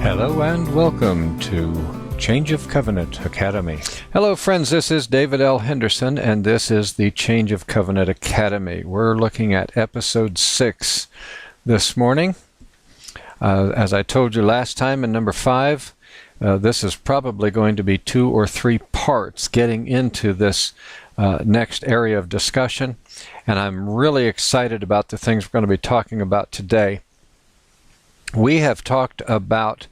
Hello and welcome to Change of Covenant Academy. Hello friends, this is David L. Henderson and this is the Change of Covenant Academy. We're looking at episode 6 this morning. As I told you last time in number 5, this is probably going to be 2 or 3 parts getting into this next area of discussion, and I'm really excited about the things we're going to be talking about today. We have talked about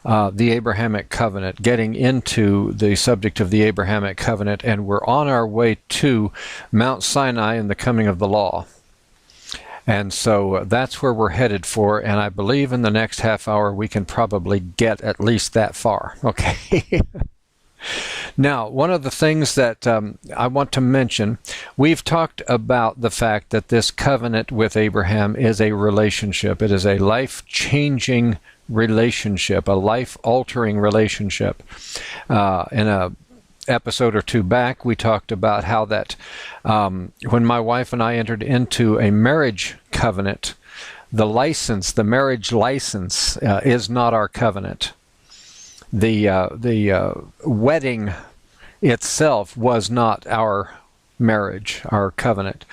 the Abrahamic covenant, getting into the subject of the Abrahamic covenant, and we're on our way to Mount Sinai and the coming of the law. And so that's where we're headed for, and I believe in the next half hour we can probably get at least that far. Okay. Now, one of the things that I want to mention, we've talked about the fact that this covenant with Abraham is a relationship. It is a life-changing relationship, a life-altering relationship. In a episode or 2 back, we talked about how that when my wife and I entered into a marriage covenant, the marriage license is not our covenant. The wedding itself was not our marriage, our covenant.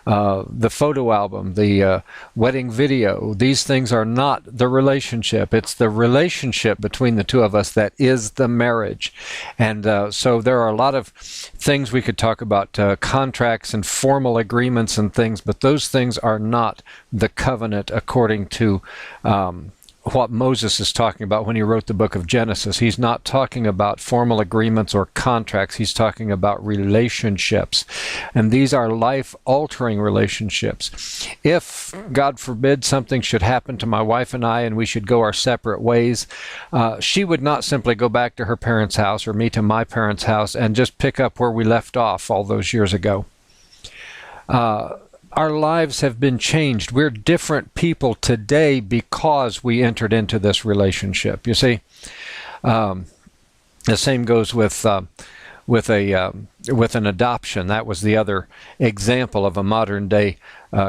The photo album, the wedding video, these things are not the relationship. It's the relationship between the two of us that is the marriage. And so there are a lot of things we could talk about, contracts and formal agreements and things, but those things are not the covenant according to what Moses is talking about when he wrote the book of Genesis. He's not talking about formal agreements or contracts. He's talking about relationships. And these are life-altering relationships. If, God forbid, something should happen to my wife and I and we should go our separate ways, she would not simply go back to her parents' house or me to my parents' house and just pick up where we left off all those years ago. Our lives have been changed. We're different people today because we entered into this relationship. You see, the same goes with an adoption. That was the other example of a modern day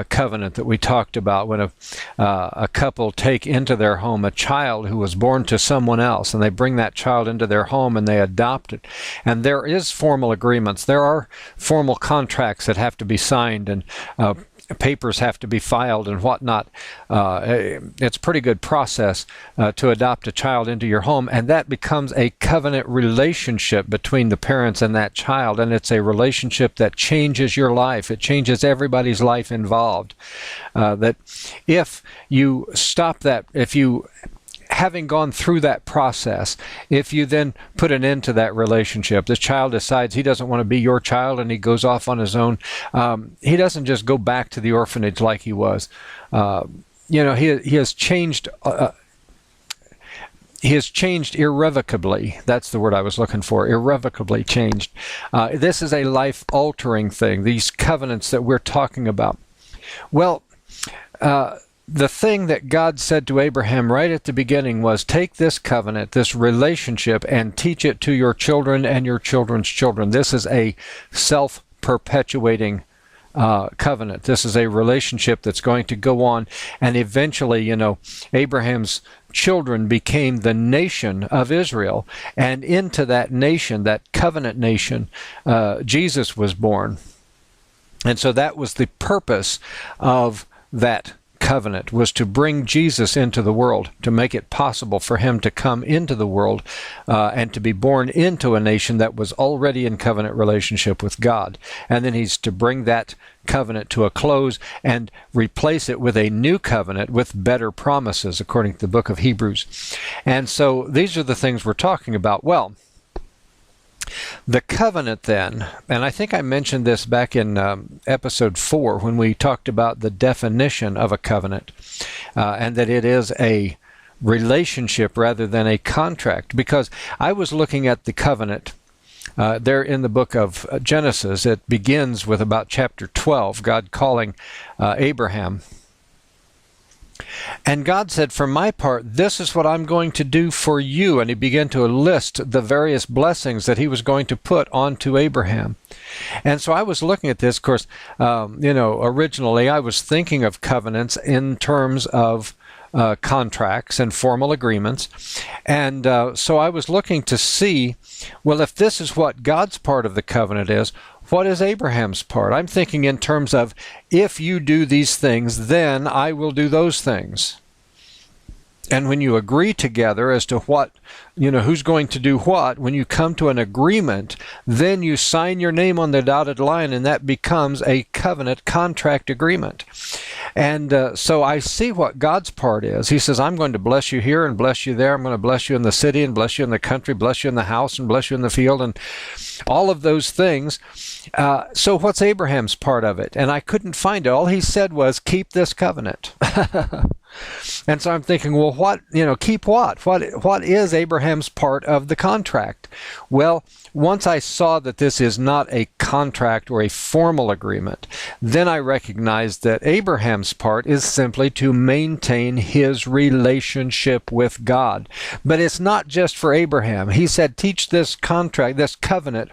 covenant that we talked about, when a couple take into their home a child who was born to someone else, and they bring that child into their home and they adopt it. And there is formal agreements. There are formal contracts that have to be signed, and papers have to be filed and whatnot. It's a pretty good process to adopt a child into your home, and that becomes a covenant relationship between the parents and that child, and it's a relationship that changes your life. It changes everybody's life involved. That if you stop that, if you, having gone through that process, if you then put an end to that relationship, the child decides he doesn't want to be your child and he goes off on his own, he doesn't just go back to the orphanage like he was. He has changed. He has changed irrevocably. That's the word I was looking for, irrevocably changed. This is a life-altering thing, these covenants that we're talking about. Well, the thing that God said to Abraham right at the beginning was, take this covenant, this relationship, and teach it to your children and your children's children. This is a self-perpetuating covenant. This is a relationship that's going to go on, and eventually, Abraham's children became the nation of Israel, and into that nation, that covenant nation, Jesus was born. And so that was the purpose of that covenant, was to bring Jesus into the world, to make it possible for him to come into the world and to be born into a nation that was already in covenant relationship with God. And then he's to bring that covenant to a close and replace it with a new covenant with better promises, according to the book of Hebrews. And so these are the things we're talking about. Well, the covenant then, and I think I mentioned this back in episode 4 when we talked about the definition of a covenant, and that it is a relationship rather than a contract, because I was looking at the covenant there in the book of Genesis. It begins with about chapter 12, God calling Abraham. And God said, for my part, this is what I'm going to do for you. And he began to list the various blessings that he was going to put onto Abraham. And so I was looking at this. Of course, originally I was thinking of covenants in terms of contracts and formal agreements. And so I was looking to see, well, if this is what God's part of the covenant is, what is Abraham's part? I'm thinking in terms of, if you do these things, then I will do those things. And when you agree together as to what, who's going to do what, when you come to an agreement, then you sign your name on the dotted line, and that becomes a covenant contract agreement. And so I see what God's part is. He says, I'm going to bless you here and bless you there. I'm going to bless you in the city and bless you in the country, bless you in the house and bless you in the field, and all of those things. So what's Abraham's part of it? And I couldn't find it. All he said was, keep this covenant. And so I'm thinking, well, keep what? What is Abraham's part of the contract? Well, once I saw that this is not a contract or a formal agreement, then I recognized that Abraham's part is simply to maintain his relationship with God. But it's not just for Abraham. He said, keep this covenant,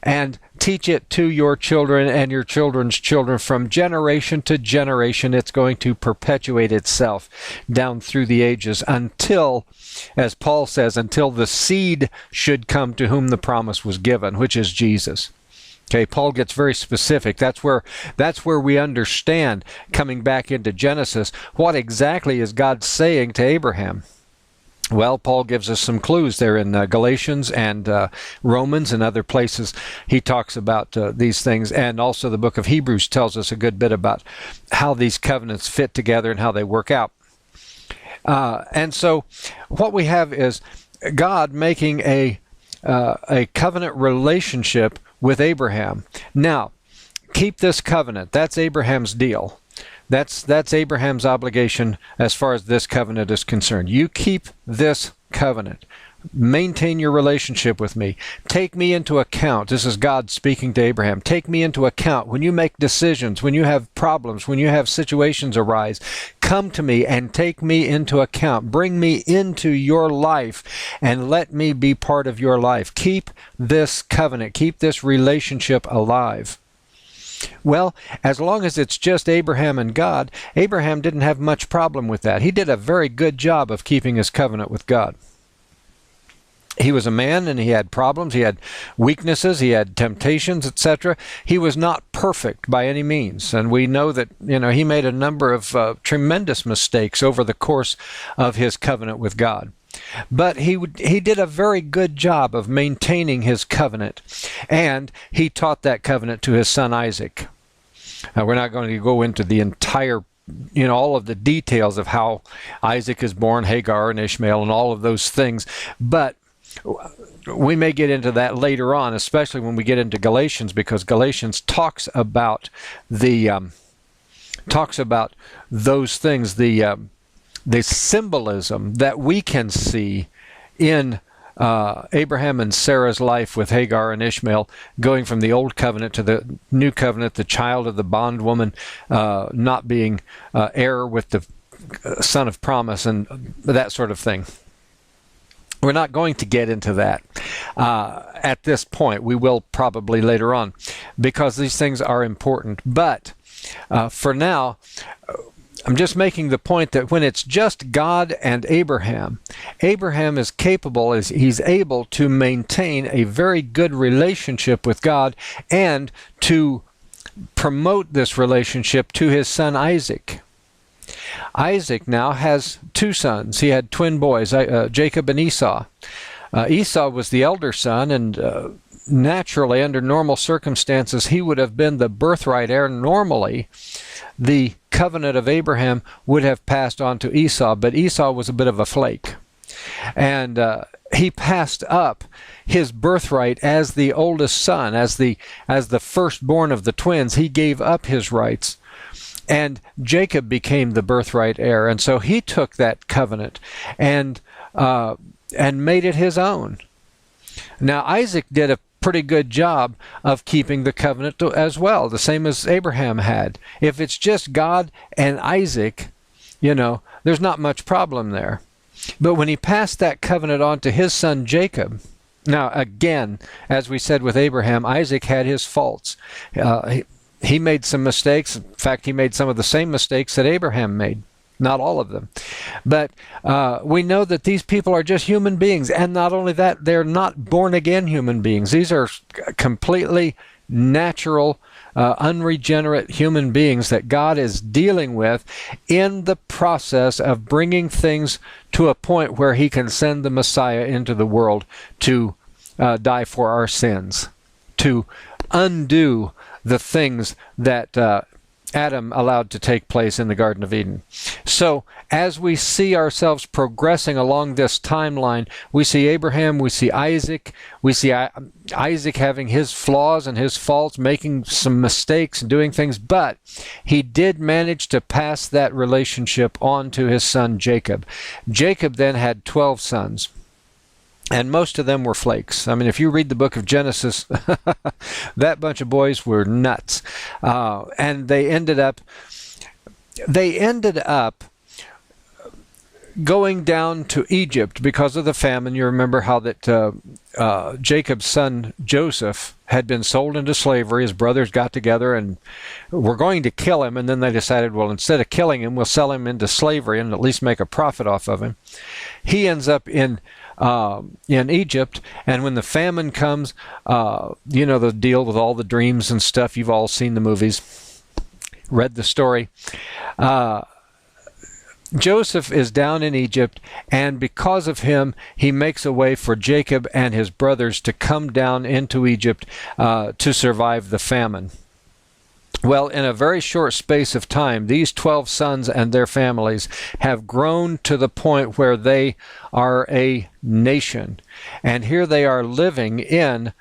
and teach it to your children and your children's children from generation to generation. It's going to perpetuate itself down through the ages until, as Paul says, until the seed should come to whom the promise was given, which is Jesus. Okay, Paul gets very specific. That's where we understand, coming back into Genesis, what exactly is God saying to Abraham. Well, Paul gives us some clues there in Galatians and Romans and other places. He talks about these things, and also the book of Hebrews tells us a good bit about how these covenants fit together and how they work out. And so what we have is God making a covenant relationship with Abraham. Now, keep this covenant. That's Abraham's deal. That's Abraham's obligation as far as this covenant is concerned. You keep this covenant. Maintain your relationship with me. Take me into account. This is God speaking to Abraham. Take me into account when you make decisions, when you have problems, when you have situations arise. Come to me and take me into account. Bring me into your life and let me be part of your life. Keep this covenant. Keep this relationship alive. Well, as long as it's just Abraham and God, Abraham didn't have much problem with that. He did a very good job of keeping his covenant with God. He was a man and he had problems, he had weaknesses, he had temptations, etc. He was not perfect by any means. And we know that, he made a number of tremendous mistakes over the course of his covenant with God. But he did a very good job of maintaining his covenant, and he taught that covenant to his son Isaac. Now, we're not going to go into the entire, all of the details of how Isaac is born, Hagar and Ishmael and all of those things, but we may get into that later on, especially when we get into Galatians, because Galatians talks about those things, the symbolism that we can see in Abraham and Sarah's life with Hagar and Ishmael, going from the old covenant to the new covenant, the child of the bondwoman not being heir with the son of promise, and that sort of thing. We're not going to get into that at this point. We will probably later on, because these things are important. But for now, I'm just making the point that when it's just God and Abraham is capable, he's able to maintain a very good relationship with God and to promote this relationship to his son Isaac. Isaac now has two sons. He had twin boys, Jacob and Esau. Esau was the elder son, and naturally, under normal circumstances, he would have been the birthright heir. Normally, the covenant of Abraham would have passed on to Esau, but Esau was a bit of a flake. And he passed up his birthright as the oldest son, as the firstborn of the twins. He gave up his rights. And Jacob became the birthright heir. And so he took that covenant and made it his own. Now, Isaac did a pretty good job of keeping the covenant as well, the same as Abraham had. If it's just God and Isaac, there's not much problem there. But when he passed that covenant on to his son Jacob, now again, as we said with Abraham, Isaac had his faults. he made some mistakes. In fact, he made some of the same mistakes that Abraham made. Not all of them. But we know that these people are just human beings. And not only that, they're not born-again human beings. These are completely natural, unregenerate human beings that God is dealing with in the process of bringing things to a point where he can send the Messiah into the world to die for our sins, to undo the things that Adam allowed to take place in the Garden of Eden. So as we see ourselves progressing along this timeline, we see Abraham, we see Isaac, we see Isaac having his flaws and his faults, making some mistakes and doing things, but he did manage to pass that relationship on to his son Jacob. Jacob then had 12 sons. And most of them were flakes. I mean, if you read the book of Genesis, that bunch of boys were nuts. And they ended up going down to Egypt because of the famine. You remember how that Jacob's son Joseph had been sold into slavery. His brothers got together and were going to kill him. And then they decided, well, instead of killing him, we'll sell him into slavery and at least make a profit off of him. He ends up in Egypt, and when the famine comes, you know the deal with all the dreams and stuff. You've all seen the movies, read the story. Joseph is down in Egypt, and because of him, he makes a way for Jacob and his brothers to come down into Egypt to survive the famine. Well, in a very short space of time, these 12 sons and their families have grown to the point where they are a nation. And here they are living in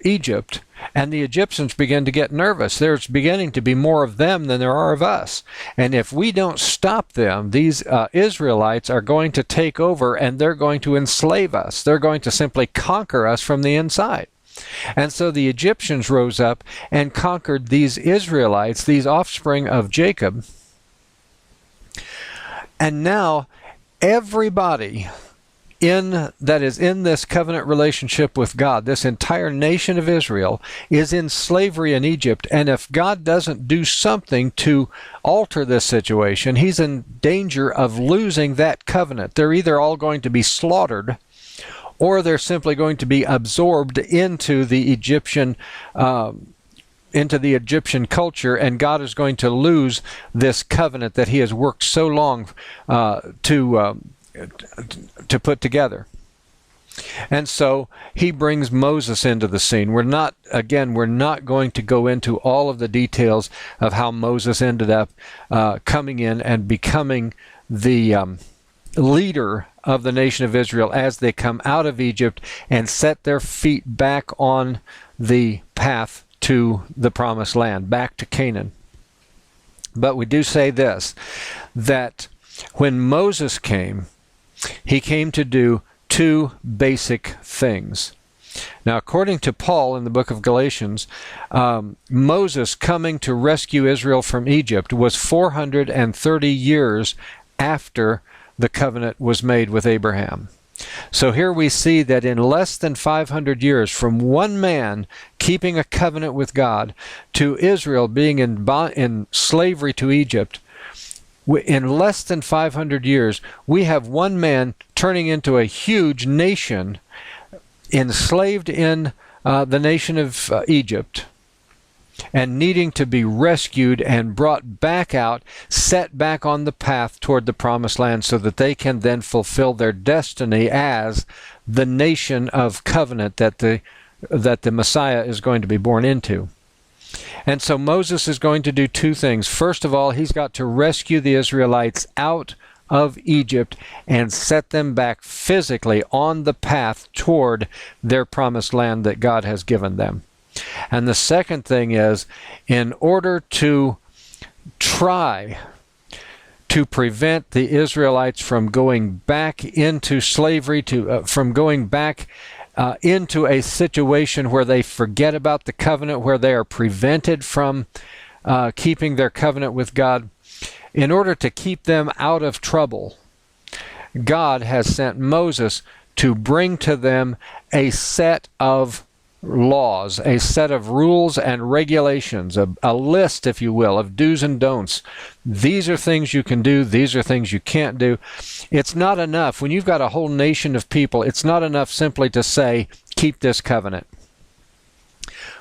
Egypt, and the Egyptians begin to get nervous. There's beginning to be more of them than there are of us. And if we don't stop them, these Israelites are going to take over, and they're going to enslave us. They're going to simply conquer us from the inside. And so the Egyptians rose up and conquered these Israelites, these offspring of Jacob. And now everybody that is in this covenant relationship with God, this entire nation of Israel, is in slavery in Egypt. And if God doesn't do something to alter this situation, he's in danger of losing that covenant. They're either all going to be slaughtered, or they're simply going to be absorbed into the Egyptian culture, and God is going to lose this covenant that he has worked so long to put together. And so he brings Moses into the scene. We're not going to go into all of the details of how Moses ended up coming in and becoming the leader of the nation of Israel as they come out of Egypt and set their feet back on the path to the promised land, back to Canaan. But we do say this, that when Moses came, he came to do two basic things. Now, according to Paul in the book of Galatians, Moses coming to rescue Israel from Egypt was 430 years after the covenant was made with Abraham. So here we see that in less than 500 years, from one man keeping a covenant with God to Israel being in slavery to Egypt, in less than 500 years, we have one man turning into a huge nation enslaved in the nation of Egypt, and needing to be rescued and brought back out, set back on the path toward the promised land so that they can then fulfill their destiny as the nation of covenant that the Messiah is going to be born into. And so Moses is going to do two things. First of all, he's got to rescue the Israelites out of Egypt and set them back physically on the path toward their promised land that God has given them. And the second thing is, in order to try to prevent the Israelites from going back into slavery, from going back into a situation where they forget about the covenant, where they are prevented from keeping their covenant with God, in order to keep them out of trouble, God has sent Moses to bring to them a set of laws, a set of rules and regulations, a list, if you will, of do's and don'ts. These are things you can do. These are things you can't do. It's not enough. When you've got a whole nation of people, it's not enough simply to say, keep this covenant.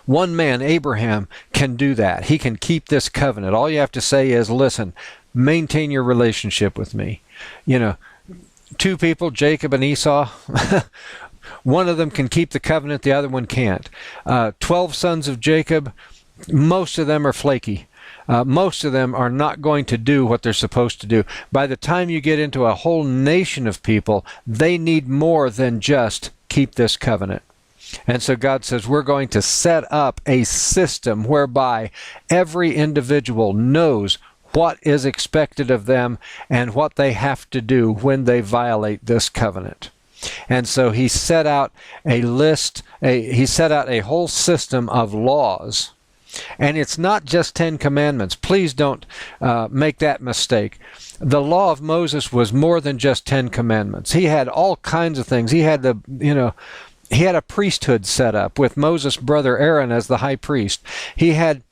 One man, Abraham, can do that. He can keep this covenant. All you have to say is, listen, maintain your relationship with me. You know, two people, Jacob and Esau, one of them can keep the covenant, the other one can't. 12 sons of Jacob, most of them are flaky. Most of them are not going to do what they're supposed to do. By the time you get into a whole nation of people, they need more than just keep this covenant. And so God says, we're going to set up a system whereby every individual knows what is expected of them and what they have to do when they violate this covenant. And so he set out a list, he set out a whole system of laws. And it's not just 10 commandments. Please don't make that mistake. The law of Moses was more than just 10 commandments. He had all kinds of things. He had he had a priesthood set up with Moses' brother Aaron as the high priest. He had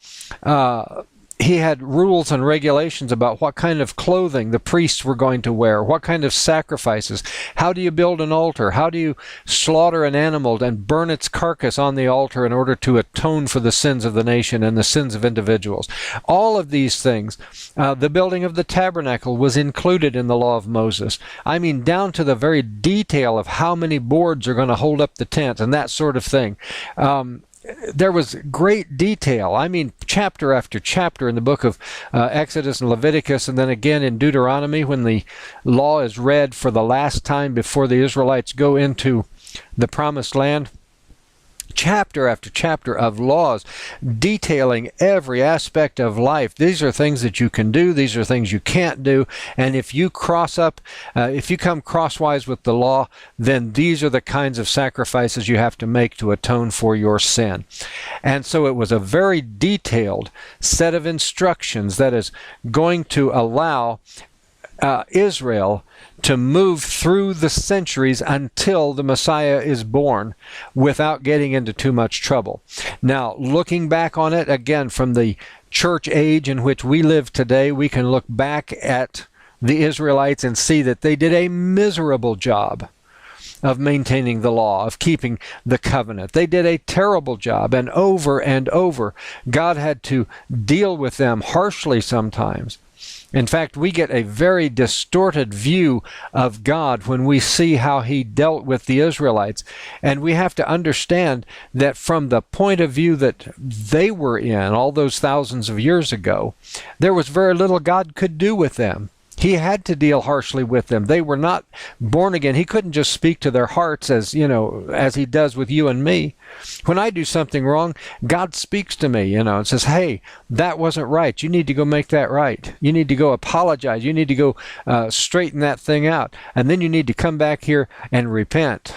rules and regulations about what kind of clothing the priests were going to wear, what kind of sacrifices. How do you build an altar? How do you slaughter an animal and burn its carcass on the altar in order to atone for the sins of the nation and the sins of individuals? All of these things. The building of the tabernacle was included in the law of Moses. I mean, down to the very detail of how many boards are going to hold up the tent and that sort of thing. There was great detail. I mean, chapter after chapter in the book of Exodus and Leviticus, and then again in Deuteronomy when the law is read for the last time before the Israelites go into the promised land. Chapter after chapter of laws detailing every aspect of life. These are things that you can do. These are things you can't do. And if you if you come crosswise with the law, then these are the kinds of sacrifices you have to make to atone for your sin. And so it was a very detailed set of instructions that is going to allow Israel to move through the centuries until the Messiah is born without getting into too much trouble. Now, looking back on it, again, from the church age in which we live today, we can look back at the Israelites and see that they did a miserable job of maintaining the law, of keeping the covenant. They did a terrible job, and over, God had to deal with them harshly sometimes. In fact, we get a very distorted view of God when we see how he dealt with the Israelites. And we have to understand that from the point of view that they were in all those thousands of years ago, there was very little God could do with them. He had to deal harshly with them. They were not born again. He couldn't just speak to their hearts as he does with you and me. When I do something wrong, God speaks to me, and says, hey, that wasn't right. You need to go make that right. You need to go apologize. You need to go straighten that thing out. And then you need to come back here and repent.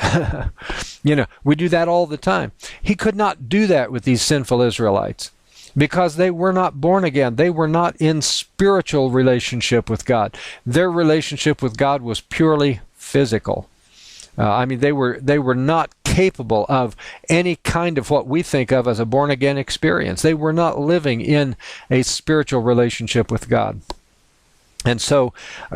We do that all the time. He could not do that with these sinful Israelites, because they were not born again. They were not in spiritual relationship with God. Their relationship with God was purely physical. They were not capable of any kind of what we think of as a born-again experience. They were not living in a spiritual relationship with God. And so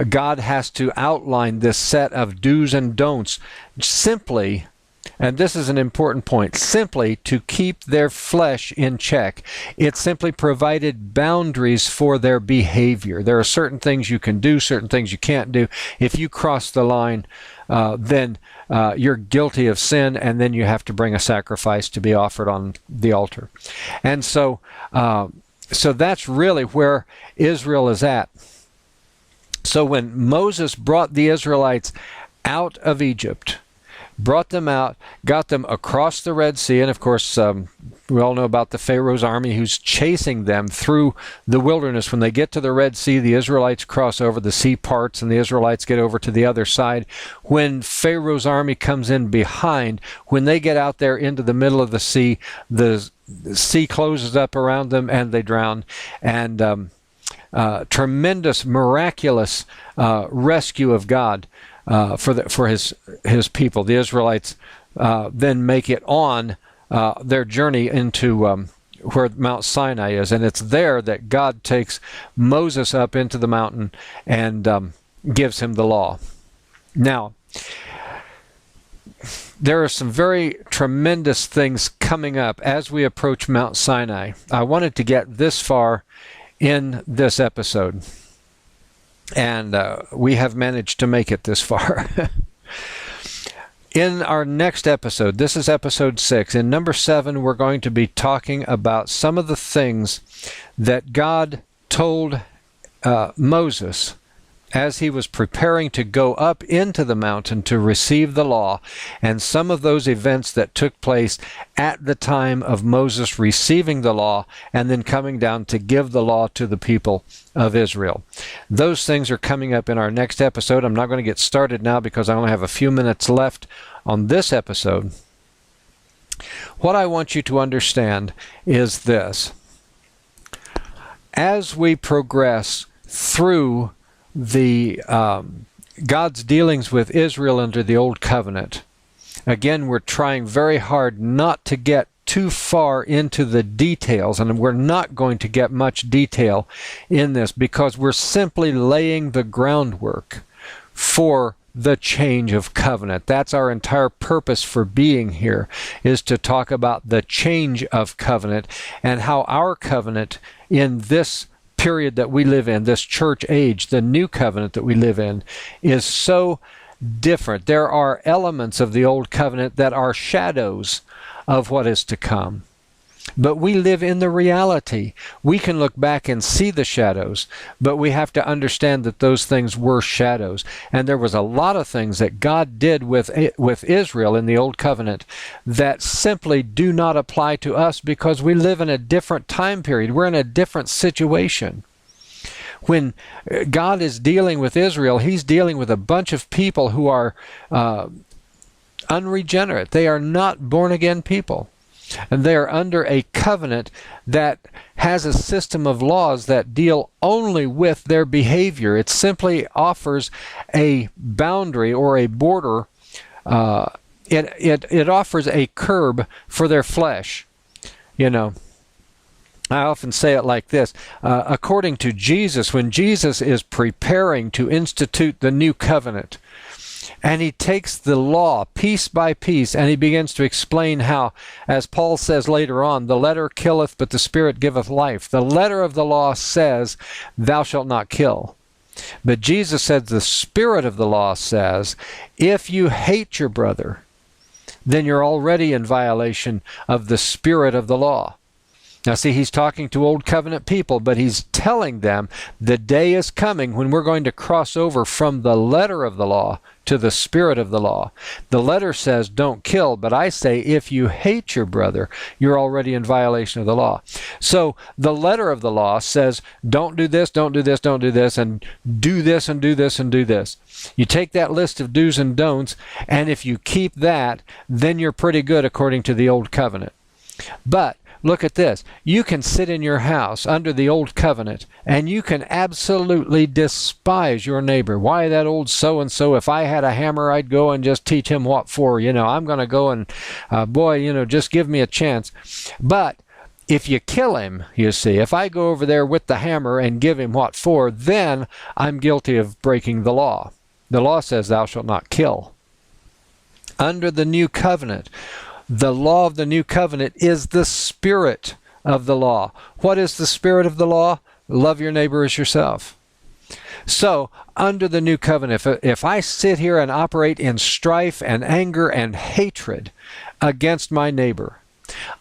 God has to outline this set of do's and don'ts simply, and this is an important point, simply to keep their flesh in check. It simply provided boundaries for their behavior. There are certain things you can do, certain things you can't do. If you cross the line, then you're guilty of sin, and then you have to bring a sacrifice to be offered on the altar. And so that's really where Israel is at. So when Moses brought the Israelites out of Egypt, brought them out, got them across the Red Sea, and of course we all know about the Pharaoh's army who's chasing them through the wilderness. When they get to the Red Sea, the Israelites cross over, the sea parts, and the Israelites get over to the other side. When Pharaoh's army comes in behind, when they get out there into the middle of the sea closes up around them and they drown. And tremendous, miraculous rescue of God for his people. The Israelites then make it on their journey into where Mount Sinai is, and it's there that God takes Moses up into the mountain and gives him the law. Now, there are some very tremendous things coming up as we approach Mount Sinai. I wanted to get this far in this episode, and we have managed to make it this far. In our next episode, this is episode 6, in number 7, we're going to be talking about some of the things that God told Moses as he was preparing to go up into the mountain to receive the law, and some of those events that took place at the time of Moses receiving the law and then coming down to give the law to the people of Israel. Those things are coming up in our next episode. I'm not going to get started now because I only have a few minutes left on this episode. What I want you to understand is this. As we progress through the God's dealings with Israel under the Old Covenant, again, we're trying very hard not to get too far into the details, and we're not going to get much detail in this because we're simply laying the groundwork for the change of covenant. That's our entire purpose for being here, is to talk about the change of covenant and how our covenant in this period that we live in, this church age, the new covenant that we live in, is so different. There are elements of the old covenant that are shadows of what is to come. But we live in the reality. We can look back and see the shadows, but we have to understand that those things were shadows. And there was a lot of things that God did with Israel in the Old Covenant that simply do not apply to us because we live in a different time period. We're in a different situation. When God is dealing with Israel, He's dealing with a bunch of people who are unregenerate. They are not born-again people. And they are under a covenant that has a system of laws that deal only with their behavior. It simply offers a boundary or a border. It offers a curb for their flesh. You know, I often say it like this. According to Jesus, when Jesus is preparing to institute the new covenant, and he takes the law piece by piece, and he begins to explain how, as Paul says later on, the letter killeth, but the Spirit giveth life. The letter of the law says, thou shalt not kill. But Jesus said the Spirit of the law says, if you hate your brother, then you're already in violation of the spirit of the law. Now see, he's talking to Old Covenant people, but he's telling them the day is coming when we're going to cross over from the letter of the law to the spirit of the law. The letter says don't kill, but I say if you hate your brother, you're already in violation of the law. So the letter of the law says don't do this, don't do this, don't do this, and do this and do this and do this. You take that list of do's and don'ts, and if you keep that, then you're pretty good according to the Old Covenant. But look at this. You can sit in your house under the Old Covenant and you can absolutely despise your neighbor. Why, that old so-and-so, if I had a hammer, I'd go and just teach him what for. You know, I'm going to go and, boy, you know, just give me a chance. But if you kill him, you see, if I go over there with the hammer and give him what for, then I'm guilty of breaking the law. The law says thou shalt not kill. Under the new covenant, the law of the new covenant is the spirit of the law. What is the spirit of the law? Love your neighbor as yourself. So, under the new covenant, if I sit here and operate in strife and anger and hatred against my neighbor,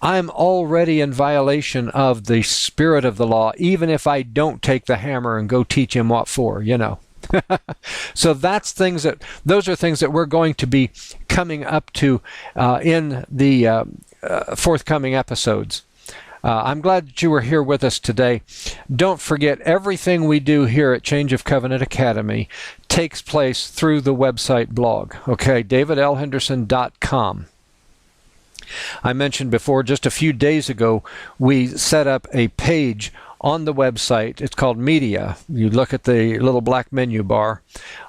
I'm already in violation of the spirit of the law, even if I don't take the hammer and go teach him what for, you know. So those are things that we're going to be coming up to in the forthcoming episodes. I'm glad that you were here with us today. Don't forget, everything we do here at Change of Covenant Academy takes place through the website blog, okay, davidlhenderson.com. I mentioned before, just a few days ago, we set up a page on the website. It's called Media. You look at the little black menu bar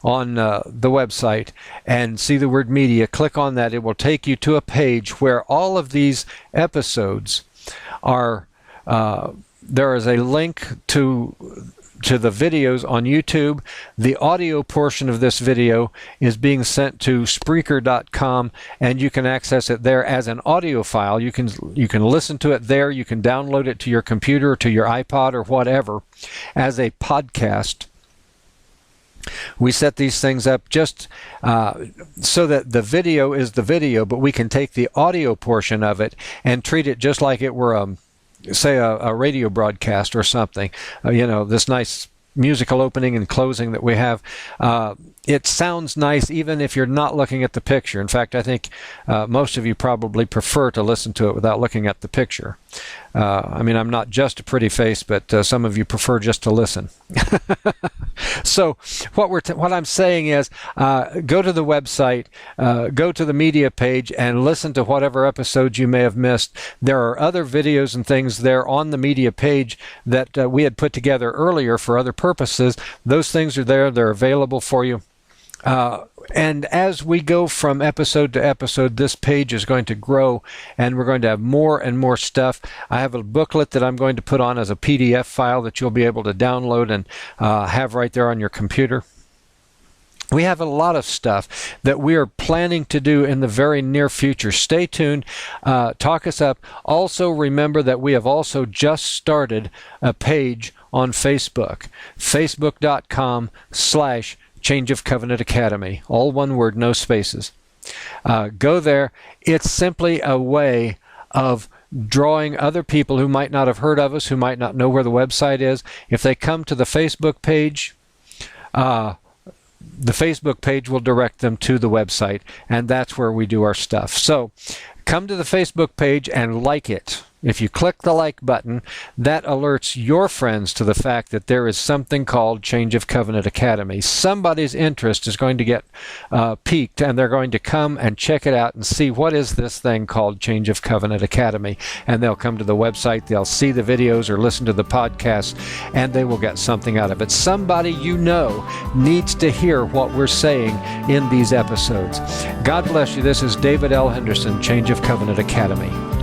on the website and see the word Media. Click on that. It will take you to a page where all of these episodes are, there is a link to the videos on YouTube. The audio portion of this video is being sent to Spreaker.com, and you can access it there as an audio file. You can listen to it there. You can download it to your computer, to your iPod, or whatever, as a podcast. We set these things up just so that the video is the video, but we can take the audio portion of it and treat it just like it were say a radio broadcast or something. This nice musical opening and closing that we have. It sounds nice even if you're not looking at the picture. In fact, I think most of you probably prefer to listen to it without looking at the picture. I'm not just a pretty face, but some of you prefer just to listen. So what I'm saying is, go to the website, go to the media page, and listen to whatever episodes you may have missed. There are other videos and things there on the media page that we had put together earlier for other purposes. Those things are there. They're available for you. And as we go from episode to episode, this page is going to grow, and we're going to have more and more stuff. I have a booklet that I'm going to put on as a PDF file that you'll be able to download and have right there on your computer. We have a lot of stuff that we are planning to do in the very near future. Stay tuned. Talk us up. Also, remember that we have also just started a page on Facebook, facebook.com/Change of Covenant Academy. All one word, no spaces. Go there. It's simply a way of drawing other people who might not have heard of us, who might not know where the website is. If they come to the Facebook page, the Facebook page will direct them to the website, and that's where we do our stuff. So come to the Facebook page and like it. If you click the like button, that alerts your friends to the fact that there is something called Change of Covenant Academy. Somebody's interest is going to get piqued, and they're going to come and check it out and see what is this thing called Change of Covenant Academy. And they'll come to the website, they'll see the videos or listen to the podcast, and they will get something out of it. Somebody you know needs to hear what we're saying in these episodes. God bless you. This is David L. Henderson, Change of Covenant Academy.